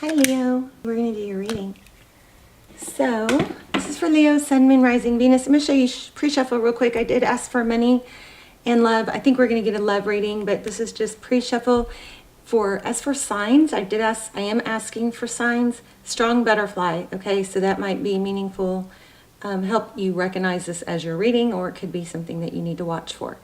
Hi Leo, we're going to do your reading. So, this is for Leo, Sun, Moon, Rising, Venus. I'm going to show you pre-shuffle real quick. I did ask for money and love. I think we're going to get a love reading, but this is just pre-shuffle. As for signs, I am asking for signs. Strong butterfly, okay? So that might be meaningful, help you recognize this as your reading, or it could be something that you need to watch for.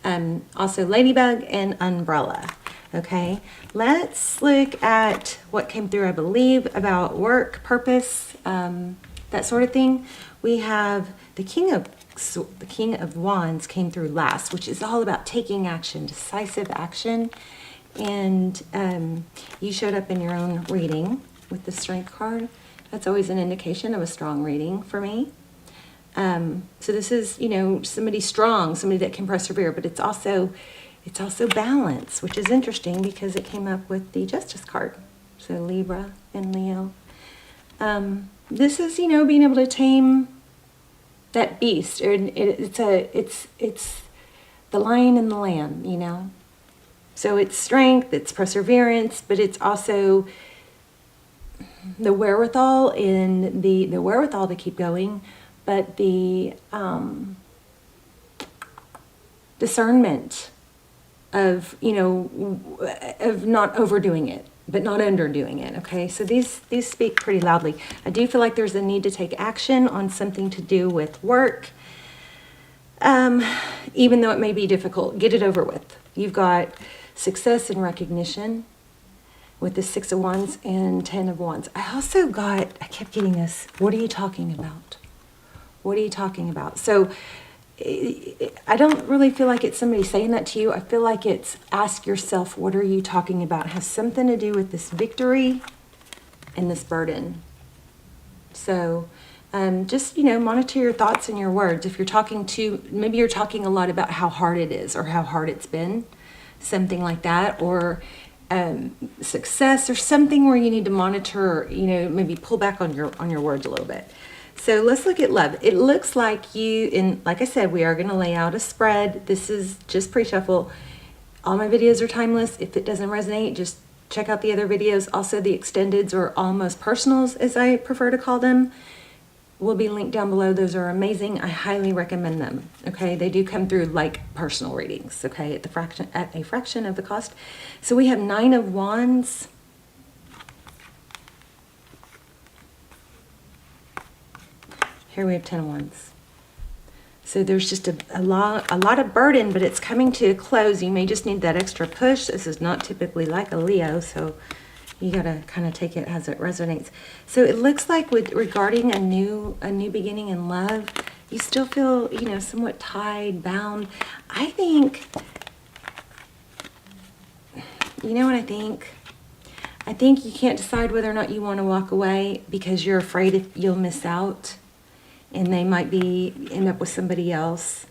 Also ladybug and umbrella. Okay, let's look at what came through, I believe, about work, purpose, that sort of thing. We have the King of Wands came through last, which is all about taking action, decisive action. And you showed up in your own reading with the Strength card. That's always an indication of a strong reading for me. So this is, somebody strong, somebody that can persevere, but it's also balance, which is interesting because it came up with the Justice card. So Libra and Leo. This is, being able to tame that beast. It's the lion and the lamb, So it's strength, it's perseverance, but it's also the wherewithal the wherewithal to keep going, but the discernment of not overdoing it, but not underdoing it. Okay, so these speak pretty loudly. I do feel like there's a need to take action on something to do with work, even though it may be difficult. Get it over with. You've got success and recognition with the 6 of Wands and 10 of Wands. I kept getting this. What are you talking about? What are you talking about? So I don't really feel like it's somebody saying that to you. I feel like it's ask yourself, what are you talking about? It has something to do with this victory and this burden. So just, monitor your thoughts and your words. If you're maybe you're talking a lot about how hard it is or how hard it's been, something like that, or success or something where you need to monitor, maybe pull back on your words a little bit. So let's look at love. It looks like like I said, we are going to lay out a spread. This is just pre-shuffle. All my videos are timeless. If it doesn't resonate, just check out the other videos. Also, the extendeds or almost personals, as I prefer to call them, will be linked down below. Those are amazing. I highly recommend them. Okay, they do come through like personal readings. Okay, at a fraction of the cost. So we have 9 of Wands. Here we have 10 of Wands. So there's just a lot of burden, but it's coming to a close. You may just need that extra push. This is not typically like a Leo, so you gotta kind of take it as it resonates. So it looks like regarding a new beginning in love, you still feel, somewhat tied, bound. I think, you know what I think? I think you can't decide whether or not you want to walk away because you're afraid you'll miss out. And they might end up with somebody else,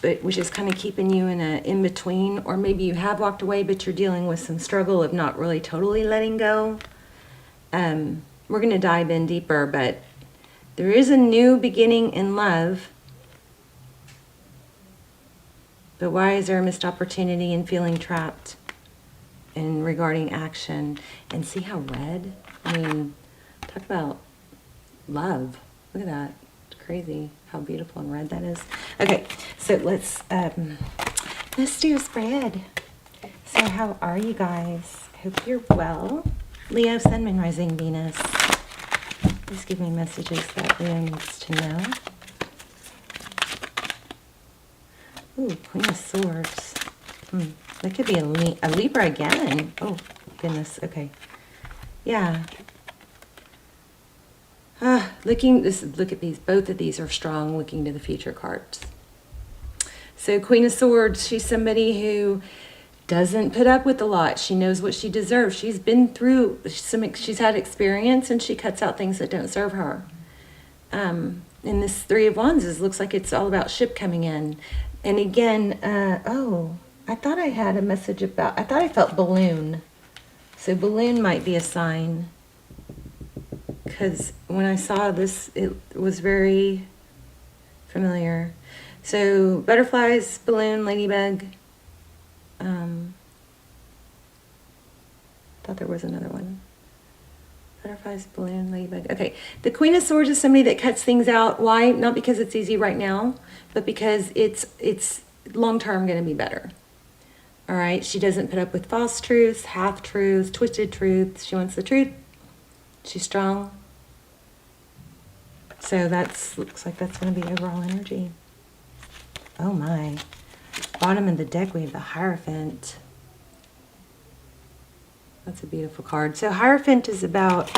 which is kind of keeping you in a in-between. Or maybe you have walked away, but you're dealing with some struggle of not really totally letting go. We're going to dive in deeper, but there is a new beginning in love. But why is there a missed opportunity and feeling trapped and regarding action? And see how red? Talk about love. Look at that. Crazy how beautiful and red that is. Okay, so let's do a spread. So how are you guys? Hope you're well. Leo, Sun, Moon, Rising, Venus. Please give me messages that Leo needs to know. Ooh, Queen of Swords. That could be a Libra again. Oh goodness. Okay. Yeah. Look at these. Both of these are strong, looking to the future cards. So Queen of Swords, she's somebody who doesn't put up with a lot. She knows what she deserves. She's been through she's had experience, and she cuts out things that don't serve her. And this 3 of Wands looks like it's all about ship coming in. And again, I thought I had a message about, I thought I felt balloon. So balloon might be a sign. Because when I saw this, it was very familiar. So butterflies, balloon, ladybug. Thought there was another one. Butterflies, balloon, ladybug. Okay, the Queen of Swords is somebody that cuts things out. Why? Not because it's easy right now, but because it's long-term going to be better. All right, she doesn't put up with false truths, half-truths, twisted truths. She wants the truth. She's strong. So looks like that's going to be overall energy. Oh my. Bottom of the deck, we have the Hierophant. That's a beautiful card. So Hierophant is about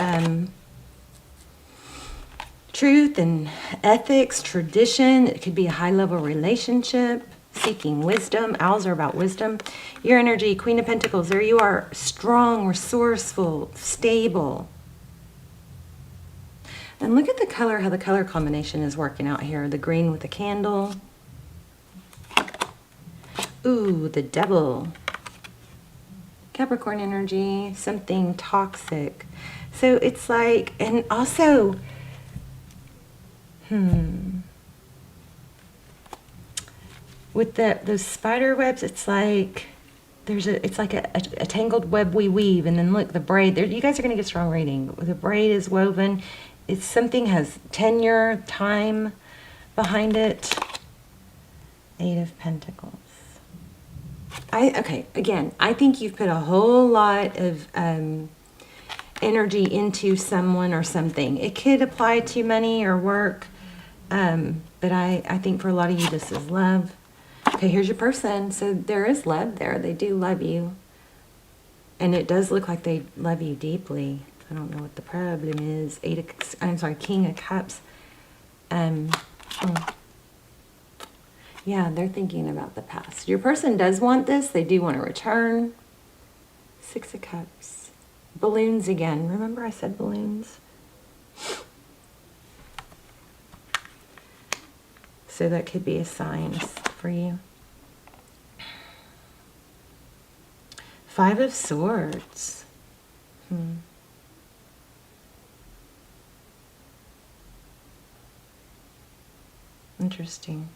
truth and ethics, tradition. It could be a high-level relationship, seeking wisdom. Owls are about wisdom. Your energy, Queen of Pentacles. There you are, strong, resourceful, stable. And look at the color, how the color combination is working out here. The green with the candle. Ooh, the Devil. Capricorn energy, something toxic. So it's like, and also, with those spider webs, it's like it's like a tangled web we weave, and then look, the braid. You guys are gonna get strong reading. The braid is woven. It's something has tenure, time behind it. 8 of Pentacles. Okay, again, I think you've put a whole lot of energy into someone or something. It could apply to money or work, but I think for a lot of you, this is love. Okay, here's your person. So there is love there. They do love you. And it does look like they love you deeply. I don't know what the problem is. King of Cups. Yeah, they're thinking about the past. Your person does want this. They do want to return. 6 of Cups. Balloons again. Remember I said balloons? So that could be a sign for you. 5 of Swords. Interesting.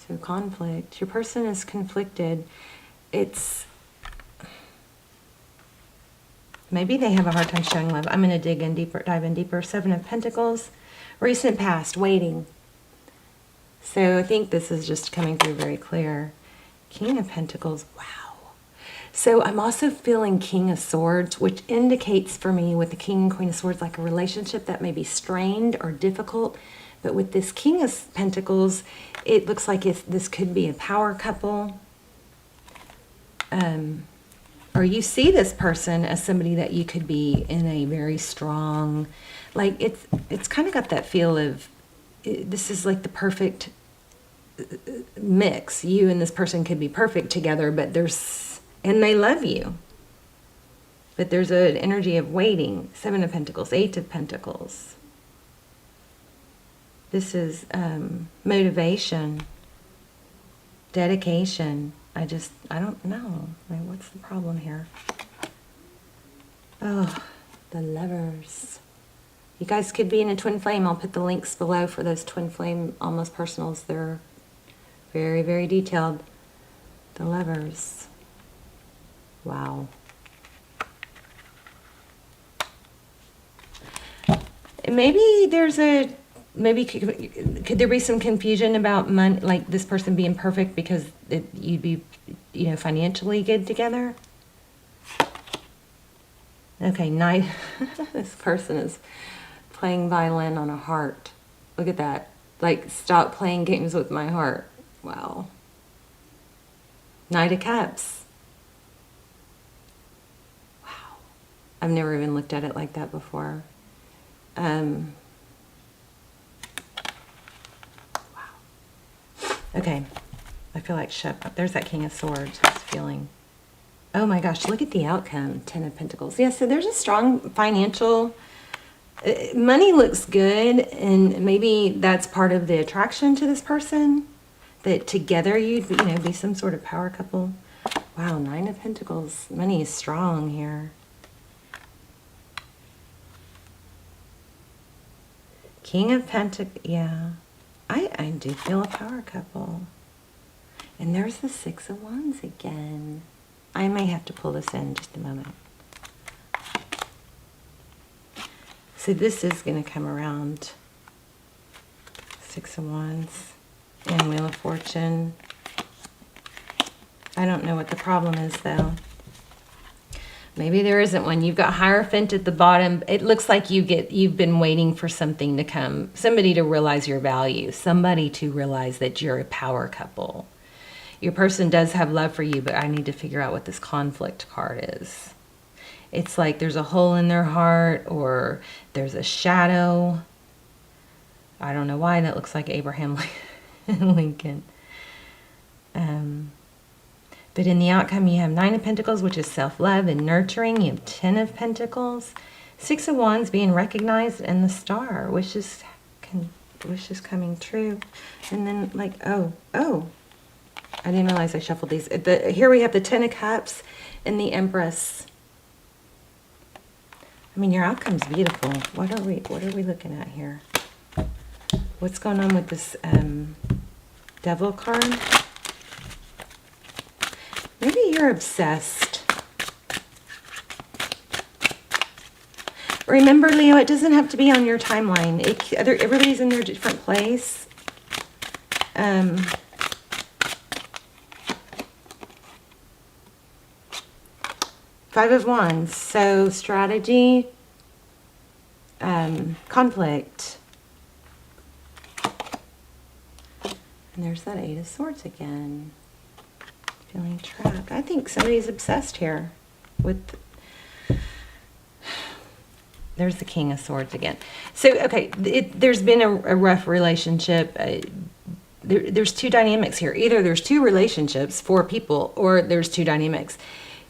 So conflict. Your person is conflicted. It's maybe they have a hard time showing love. I'm going to dive in deeper. 7 of Pentacles. Recent past, waiting. So I think this is just coming through very clear. King of Pentacles. Wow. So I'm also feeling King of Swords, which indicates for me with the King and Queen of Swords like a relationship that may be strained or difficult. But with this King of Pentacles, it looks like this could be a power couple. Or you see this person as somebody that you could be in a very strong, like it's kind of got that feel of, this is like the perfect mix. You and this person could be perfect together, but and they love you. But there's an energy of waiting. 7 of Pentacles, 8 of Pentacles. This is motivation, dedication. I don't know. Like, what's the problem here? Oh, the Lovers. You guys could be in a twin flame. I'll put the links below for those twin flame almost personals. They're very, very detailed. The Lovers. Wow. Maybe could there be some confusion about money, like this person being perfect because you'd be, financially good together? Okay, night. This person is playing violin on a heart. Look at that. Like, stop playing games with my heart. Wow. Knight of Cups. Wow. I've never even looked at it like that before. Wow. Okay. I feel like shut up. There's that King of Swords. I was feeling. Oh my gosh, look at the outcome. 10 of Pentacles. Yeah, so there's a strong financial... money looks good, and maybe that's part of the attraction to this person. That together you'd be some sort of power couple. Wow, 9 of Pentacles. Money is strong here. King of Pentacles. Yeah, I do feel a power couple. And there's the 6 of Wands again. I may have to pull this in just a moment. So this is going to come around. Six of Wands and Wheel of Fortune. I don't know what the problem is, though. Maybe there isn't one. You've got Hierophant at the bottom. It looks like you've been waiting for something to come. Somebody to realize your value. Somebody to realize that you're a power couple. Your person does have love for you, but I need to figure out what this conflict card is. It's like there's a hole in their heart, or there's a shadow. I don't know why that looks like Abraham Lincoln. But in the outcome, you have 9 of Pentacles, which is self-love and nurturing. You have 10 of Pentacles. 6 of Wands being recognized, and the Star, wishes coming true. And then, like, oh, I didn't realize I shuffled these. Here we have the 10 of Cups and the Empress. I mean, your outcome's beautiful. What are we looking at here? What's going on with this Devil card? Maybe you're obsessed. Remember, Leo, it doesn't have to be on your timeline. Everybody's in their different place. 5 of Wands. So strategy, conflict. And there's that 8 of Swords again. Feeling trapped. I think somebody's obsessed here with... There's the King of Swords again. So, okay, there's been a rough relationship. There's 2 dynamics here. Either there's 2 relationships, 4 people, or there's 2 dynamics.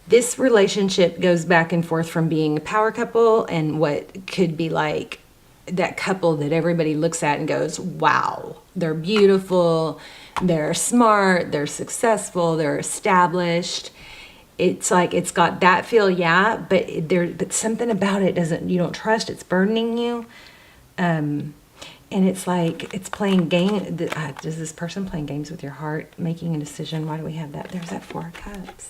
This relationship goes back and forth from being a power couple and what could be like that couple that everybody looks at and goes, wow, they're beautiful, they're smart, they're successful, they're established. It's like it's got that feel, yeah, but something about it you don't trust. It's burdening you, and it's like it's playing game. Does this person playing games with your heart, making a decision? Why do we have that? There's that 4 of Cups.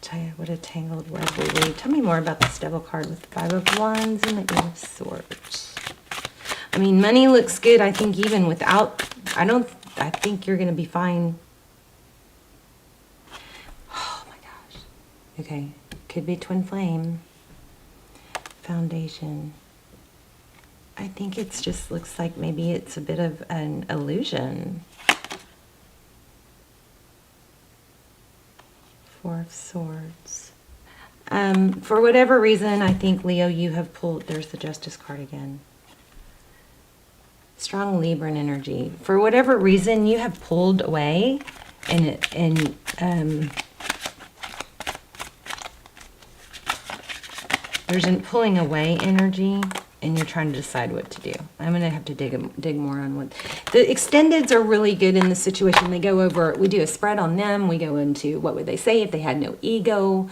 Tell you what a tangled web we weave. Tell me more about this Devil card with the 5 of Wands and the 8 of Swords. I mean, money looks good. I think even without, I think you're going to be fine. Oh my gosh. Okay. Could be twin flame. Foundation. I think it's just looks like maybe it's a bit of an illusion. 4 of Swords. For whatever reason, I think, Leo, you have pulled... There's the Justice card again. Strong Libran energy. For whatever reason, you have pulled away, and there's a pulling away energy, and you're trying to decide what to do. I'm going to have to dig more on what... The extendeds are really good in this situation. They go over... We do a spread on them. We go into what would they say if they had no ego.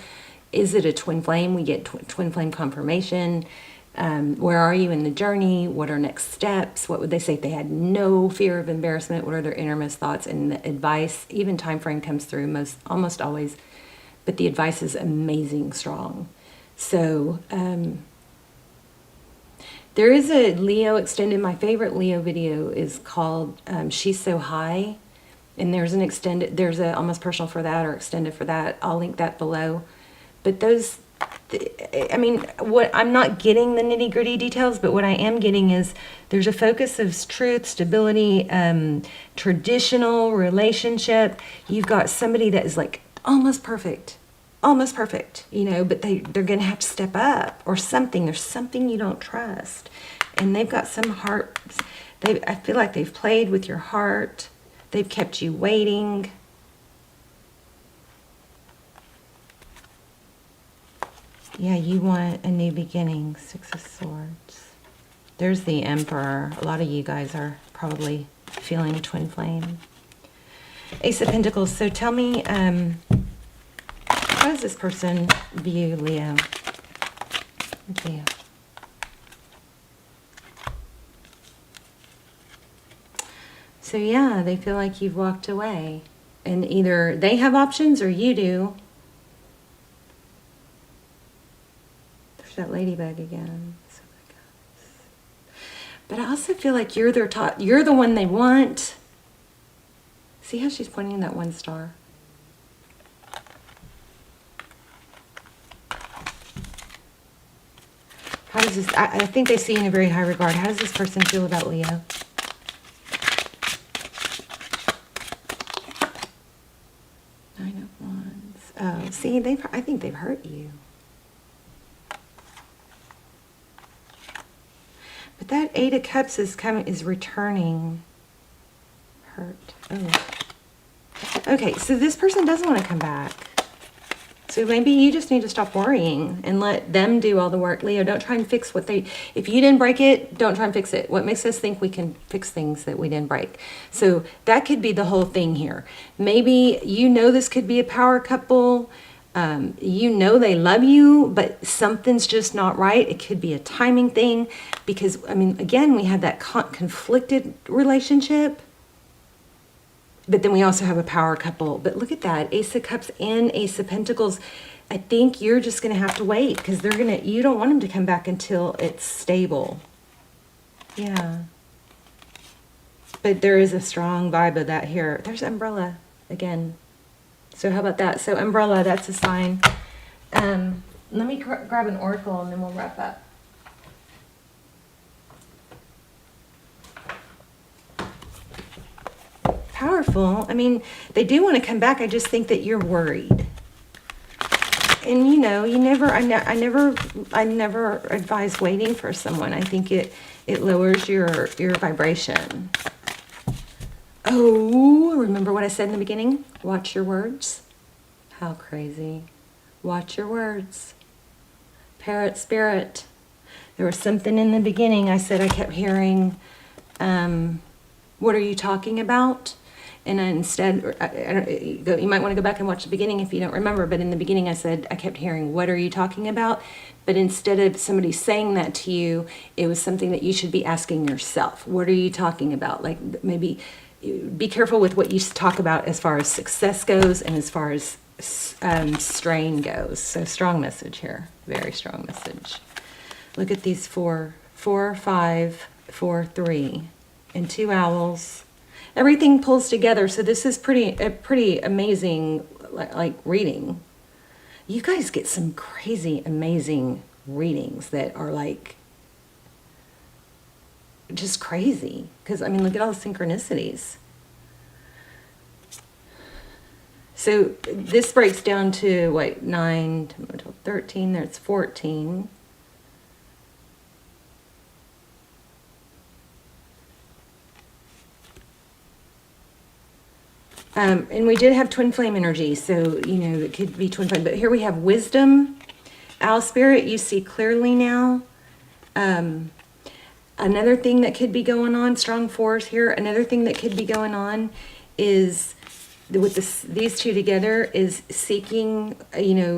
Is it a twin flame? We get twin flame confirmation. Where are you in the journey? What are next steps? What would they say if they had no fear of embarrassment? What are their innermost thoughts? And the advice, even time frame comes through almost always. But the advice is amazing strong. So... there is a Leo extended. My favorite Leo video is called She's So High. And there's an extended, there's a almost personal for that or extended for that. I'll link that below. But those, I mean, what I'm not getting the nitty gritty details, but what I am getting is there's a focus of truth, stability, traditional relationship. You've got somebody that is like almost perfect, you know, but they're going to have to step up or something. There's something you don't trust. And they've got some heart. I feel like they've played with your heart. They've kept you waiting. Yeah, you want a new beginning. 6 of Swords. There's the Emperor. A lot of you guys are probably feeling a twin flame. Ace of Pentacles. So tell me, how does this person view Leo? Leo. So yeah, they feel like you've walked away. And either they have options or you do. There's that ladybug again. But I also feel like you're their top, you're the one they want. See how she's pointing that one star? How does this, I think they see you in a very high regard. How does this person feel about Leo? Nine of Wands. Oh, see, I think they've hurt you. But that Eight of Cups is returning. Hurt. Oh. Okay, so this person doesn't want to come back. So maybe you just need to stop worrying and let them do all the work. Leo, don't try and fix what if you didn't break it, don't try and fix it. What makes us think we can fix things that we didn't break? So that could be the whole thing here. Maybe this could be a power couple. They love you, but something's just not right. It could be a timing thing because, again, we had that conflicted relationship. But then we also have a power couple. But look at that, Ace of Cups and Ace of Pentacles. I think you're just going to have to wait because you don't want them to come back until it's stable. Yeah. But there is a strong vibe of that here. There's umbrella again. So how about that? So umbrella, that's a sign. Let me grab an oracle and then we'll wrap up. Powerful. They do want to come back. I just think that you're worried. And I never advise waiting for someone. I think it lowers your vibration. Oh, remember what I said in the beginning? Watch your words. How crazy. Watch your words. Parrot spirit. There was something in the beginning. I said I kept hearing, what are you talking about? And instead, you might want to go back and watch the beginning if you don't remember, but in the beginning I said, I kept hearing, what are you talking about? But instead of somebody saying that to you, it was something that you should be asking yourself. What are you talking about? Like maybe be careful with what you talk about as far as success goes and as far as strain goes. So strong message here, very strong message. Look at these 4, 5, 4, 3, and 2 owls. Everything pulls together, so this is a pretty amazing like reading. You guys get some crazy amazing readings that are like just crazy because look at all the synchronicities. So this breaks down to what, 9, 10, 12, 13, there's 14. And we did have twin flame energy, so, it could be twin flame. But here we have wisdom, owl spirit, you see clearly now. Another thing that could be going on, strong force here, another thing that could be going on is, with these two together, is seeking,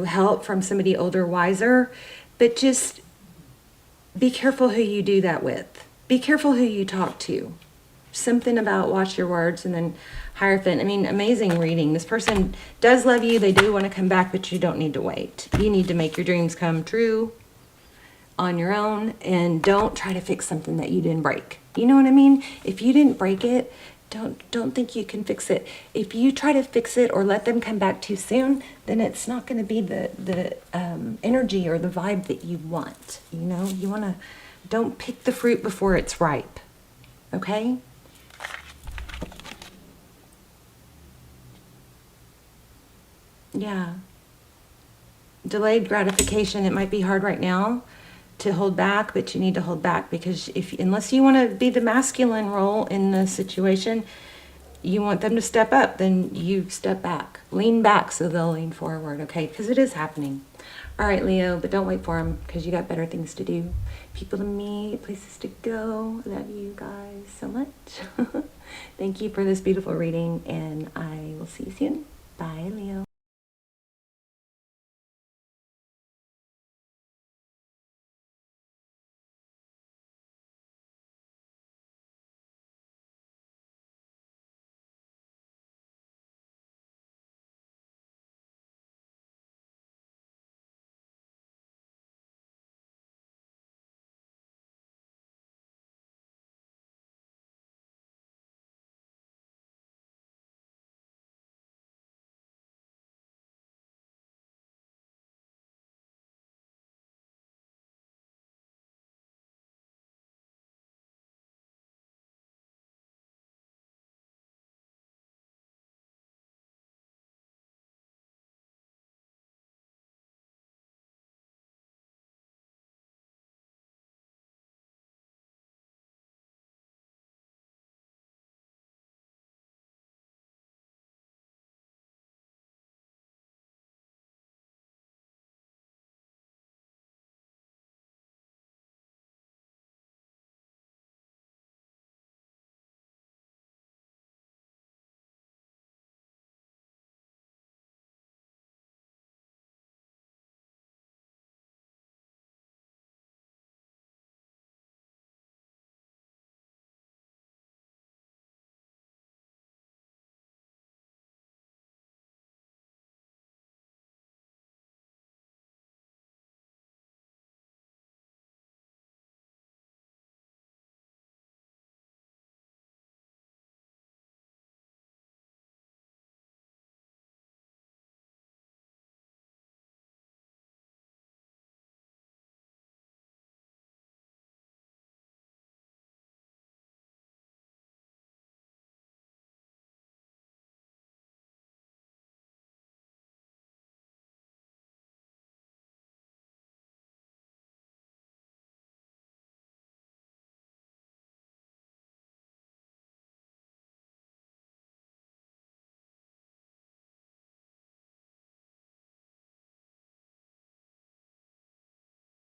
help from somebody older, wiser. But just be careful who you do that with. Be careful who you talk to. Something about watch your words, and then Hierophant. Amazing reading. This person does love you. They do want to come back, but you don't need to wait. You need to make your dreams come true on your own, and don't try to fix something that you didn't break. You know what I mean? If you didn't break it, don't think you can fix it. If you try to fix it or let them come back too soon, then it's not going to be the energy or the vibe that you want. You want to, don't pick the fruit before it's ripe. Okay? Yeah. Delayed gratification. It might be hard right now to hold back, but you need to hold back because unless you want to be the masculine role in the situation, you want them to step up, then you step back. Lean back so they'll lean forward, okay? Because it is happening. All right, Leo, but don't wait for them because you got better things to do. People to meet, places to go. Love you guys so much. Thank you for this beautiful reading, and I will see you soon. Bye, Leo.